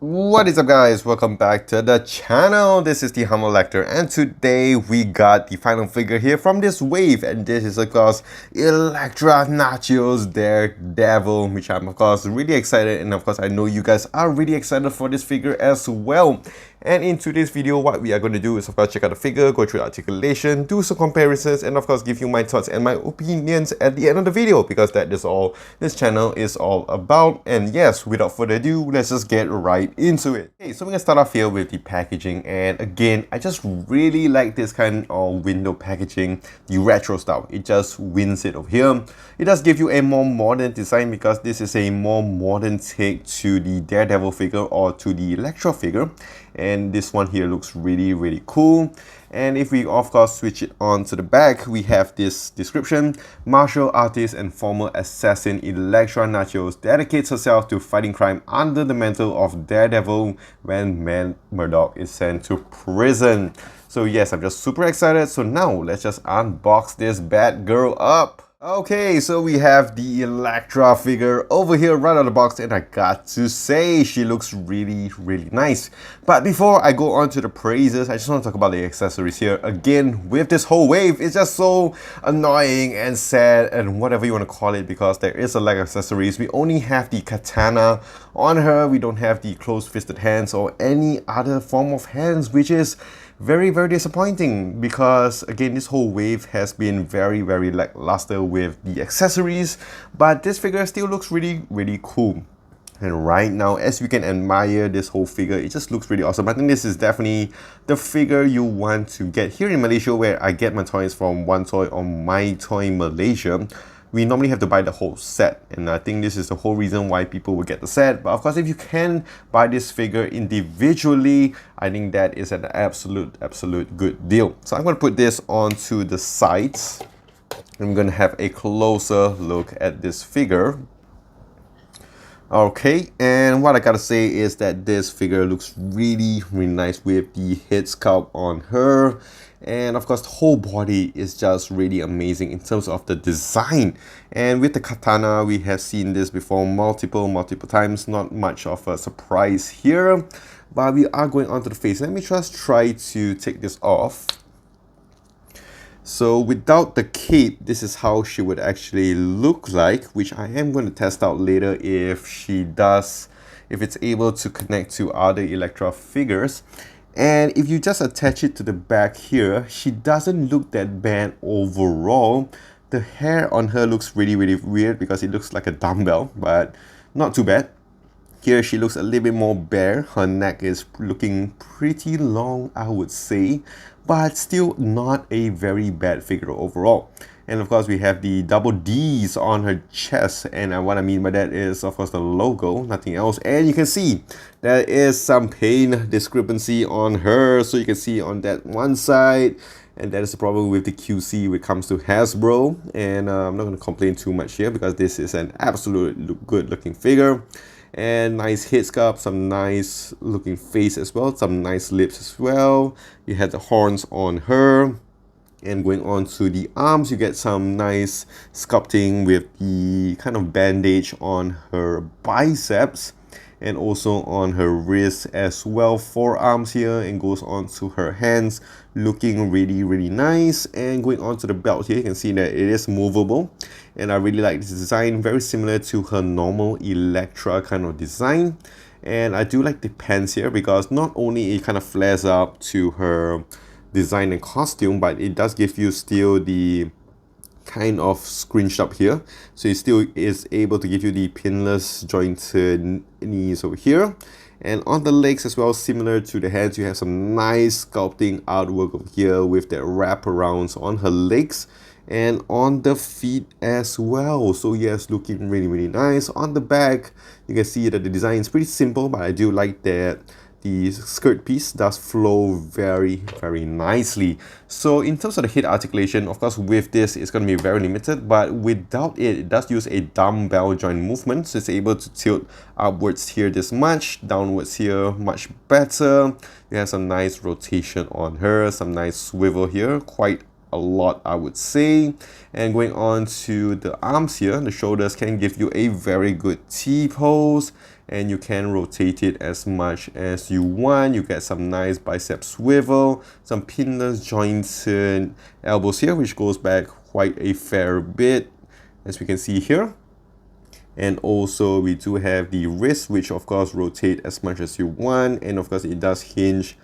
What is up, guys? Welcome back to the channel. This is the Humble Lecter, and today we got the final figure here from this wave, and this is of course Elektra Nachious Daredevil, which I'm of course really excited, and of course I know you guys are really excited for this figure as well. And in today's video, what we are going to do is of course check out the figure, go through the articulation, do some comparisons, and of course give you my thoughts and my opinions at the end of the video, because that is all this channel is all about. And yes, without further ado, let's just get right into it. Okay, so we're gonna start off here with the packaging, and again, I just really like this kind of window packaging, the retro style. It just wins it over here. It does give you a more modern design because this is a more modern take to the Daredevil figure or to the Elektra figure, and this one here looks really cool. And if we of course switch it on to the back, we have this description: martial artist and former assassin Elektra Nachious dedicates herself to fighting crime under the mantle of Daredevil when Murdoch is sent to prison. So yes, I'm just super excited. So now let's just unbox this bad girl up. Okay, so we have the Elektra figure over here right out of the box, and I got to say, she looks really nice. But before I go on to the praises, I just want to talk about the accessories here. Again, with this whole wave, it's just so annoying and sad and whatever you want to call it, because there is a lack of accessories. We only have the katana on her, we don't have the closed-fisted hands or any other form of hands, which is very disappointing, because again, this whole wave has been very lackluster with the accessories, but this figure still looks really cool. And right now, as you can admire this whole figure, it just looks really awesome. I think this is definitely the figure you want to get here in Malaysia, where I get my toys from One Toy or My Toy Malaysia. We normally have to buy the whole set, and I think this is the whole reason why people would get the set. But of course, if you can buy this figure individually, I think that is an absolute good deal. So I'm going to put this onto the sides. I'm going to have a closer look at this figure. Okay, and what I gotta say is that this figure looks really nice with the head sculpt on her, and of course the whole body is just really amazing in terms of the design. And with the katana, we have seen this before multiple times, not much of a surprise here. But we are going on to the face. Let me just try to take this off. So without the cape, this is how she would actually look like, which I am going to test out later if it's able to connect to other Elektra figures. And if you just attach it to the back here, she doesn't look that bad overall. The hair on her looks really weird because it looks like a dumbbell, but not too bad. Here she looks a little bit more bare. Her neck is looking pretty long, I would say, but still not a very bad figure overall. And of course, we have the double D's on her chest, and what I mean by that is of course the logo, nothing else. And you can see there is some paint discrepancy on her, so you can see on that one side, and that is the problem with the QC when it comes to Hasbro. And I'm not going to complain too much here because this is an absolute good looking figure. And nice head sculpt, some nice looking face as well, some nice lips as well. You had the horns on her, and going on to the arms, you get some nice sculpting with the kind of bandage on her biceps and also on her wrists as well. Forearms here, and goes on to her hands, looking really nice. And going on to the belt here, you can see that it is movable, and I really like this design, very similar to her normal Elektra kind of design. And I do like the pants here because not only it kind of flares up to her design and costume, but it does give you still the kind of scrunched up here, so it still is able to give you the pinless jointed knees over here. And on the legs as well, similar to the hands, you have some nice sculpting artwork over here with the wraparounds on her legs and on the feet as well. So yes, looking really nice. On the back, you can see that the design is pretty simple, but I do like that the skirt piece does flow very nicely. So in terms of the head articulation, of course with this it's going to be very limited, but without it, it does use a dumbbell joint movement, so it's able to tilt upwards here this much, downwards here much better. You have some nice rotation on her, some nice swivel here, quite a lot, I would say. And going on to the arms here, the shoulders can give you a very good T pose, and you can rotate it as much as you want. You get some nice bicep swivel, some pinless jointed elbows here, which goes back quite a fair bit, as we can see here. And also we do have the wrist, which of course rotate as much as you want, and of course it does hinge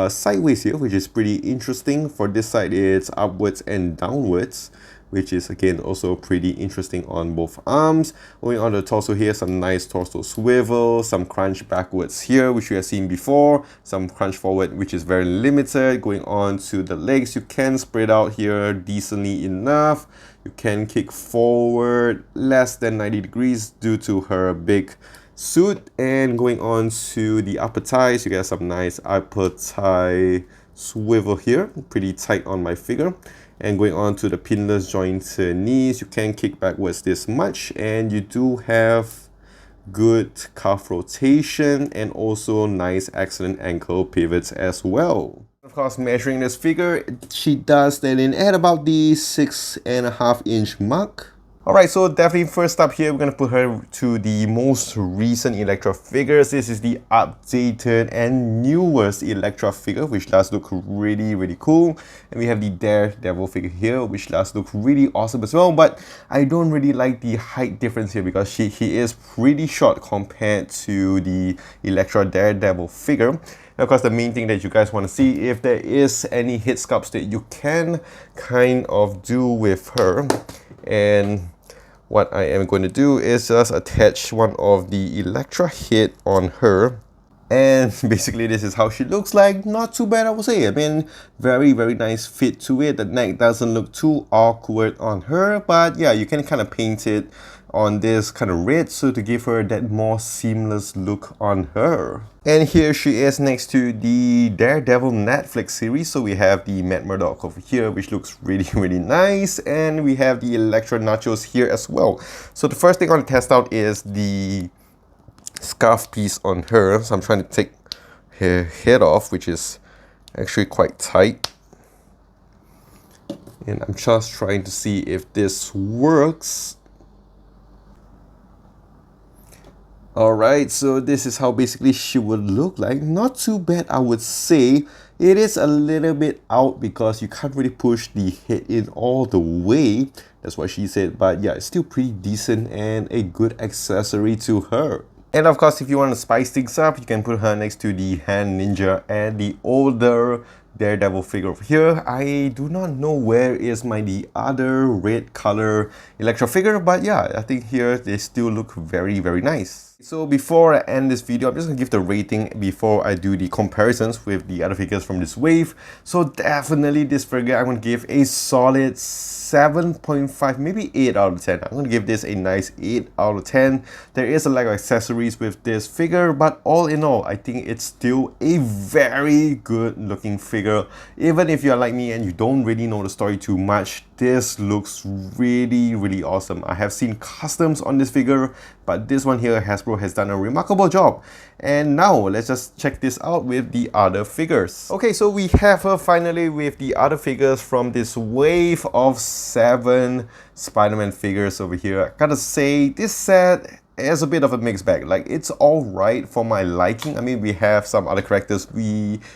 sideways here, which is pretty interesting. For this side it's upwards and downwards, which is again also pretty interesting on both arms. Going on the torso here, some nice torso swivel, some crunch backwards here, which we have seen before, some crunch forward, which is very limited. Going on to the legs, you can spread out here decently enough. You can kick forward less than 90 degrees due to her big suit. And going on to the upper thighs, you get some nice upper thigh swivel here, pretty tight on my figure. And going on to the pinless jointed knees, you can kick backwards this much, and you do have good calf rotation and also nice excellent ankle pivots as well. Of course, measuring this figure, she does stand in at about the 6.5-inch mark. Alright, so definitely first up here, we're going to put her to the most recent Elektra figures. This is the updated and newest Elektra figure, which does look really cool. And we have the Daredevil figure here, which does look really awesome as well. But I don't really like the height difference here because he is pretty short compared to the Elektra Daredevil figure. And of course, the main thing that you guys want to see, if there is any head sculpts that you can kind of do with her. And what I am going to do is just attach one of the Elektra head on her, and basically this is how she looks like. Not too bad, I would say. I mean, very nice fit to it. The neck doesn't look too awkward on her, but yeah, you can kind of paint it on this kind of red so to give her that more seamless look on her. And here she is next to the Daredevil Netflix series. So we have the Matt Murdock over here, which looks really nice, and we have the Elektra Nachious here as well. So the first thing I want to test out is the scarf piece on her. So I'm trying to take her head off, which is actually quite tight, and I'm just trying to see if this works. Alright, so this is how basically she would look like. Not too bad, I would say. It is a little bit out because you can't really push the head in all the way. That's what she said, but yeah, it's still pretty decent and a good accessory to her. And of course, if you want to spice things up, you can put her next to the Hand Ninja and the older Daredevil figure over here. I do not know where is the other red color Elektra figure, but yeah, I think here they still look very nice. So before I end this video, I'm just gonna give the rating before I do the comparisons with the other figures from this wave. So definitely this figure I'm gonna give a solid 7.5, maybe 8 out of 10. I'm gonna give this a nice 8 out of 10. There is a lack of accessories with this figure, but all in all, I think it's still a very good looking figure. Even if you're like me and you don't really know the story too much, this looks really awesome. I have seen customs on this figure, but this one here, Hasbro has done a remarkable job. And now let's just check this out with the other figures. Okay, so we have her finally with the other figures from this wave of 7 Spider-Man figures over here. I gotta say, this set is a bit of a mixed bag. Like, it's alright for my liking. I mean, we have some other characters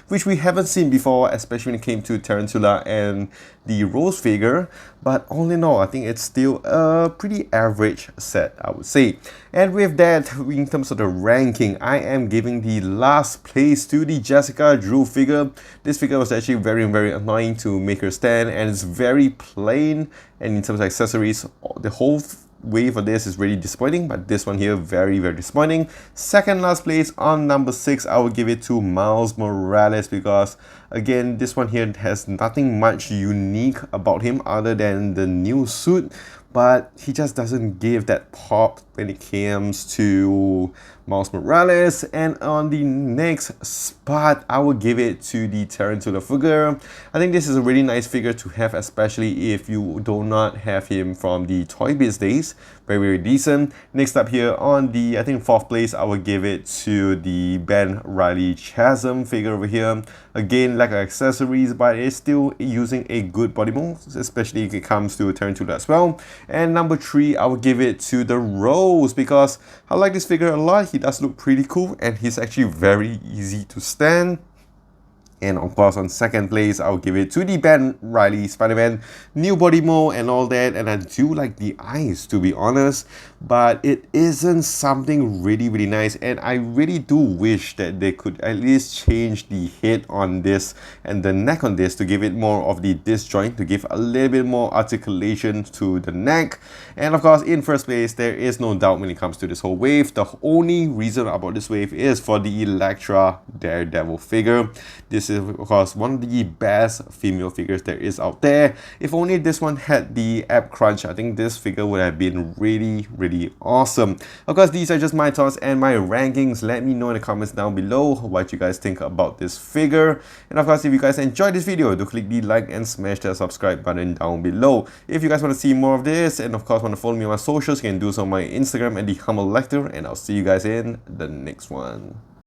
which we haven't seen before, especially when it came to Tarantula and the Rose figure. But all in all, I think it's still a pretty average set, I would say. And with that, in terms of the ranking, I am giving the last place to the Jessica Drew figure. This figure was actually very annoying to make her stand, and it's very plain. And in terms of accessories, the whole wave of this is really disappointing, but this one here very disappointing. Second last place on number 6, I would give it to Miles Morales, because again, this one here has nothing much unique about him other than the new suit, but he just doesn't give that pop when it comes to Miles Morales. And on the next spot, I will give it to the Tarantula figure. I think this is a really nice figure to have, especially if you do not have him from the Toy Biz days. Very decent. Next up here on the, I think, 4th place, I will give it to the Ben Riley Chasm figure over here. Again, lack of accessories, but it's still using a good body mold, especially if it comes to Tarantula as well. And number 3, I will give it to the Rose close because I like this figure a lot. He does look pretty cool and he's actually very easy to stand. And of course, on second place, I'll give it to the Ben Reilly Spider-Man new body mold and all that. And I do like the eyes, to be honest, but it isn't something really nice. And I really do wish that they could at least change the head on this and the neck on this to give it more of the disc joint, to give a little bit more articulation to the neck. And of course, in first place, there is no doubt when it comes to this whole wave. The only reason about this wave is for the Elektra Daredevil figure. This is of course one of the best female figures there is out there. If only this one had the ab crunch, I think this figure would have been really awesome. Of course, these are just my thoughts and my rankings. Let me know in the comments down below what you guys think about this figure. And of course, if you guys enjoyed this video, do click the like and smash that subscribe button down below. If you guys want to see more of this and of course want to follow me on my socials, you can do so on my Instagram at the Humble Lector, and I'll see you guys in the next one.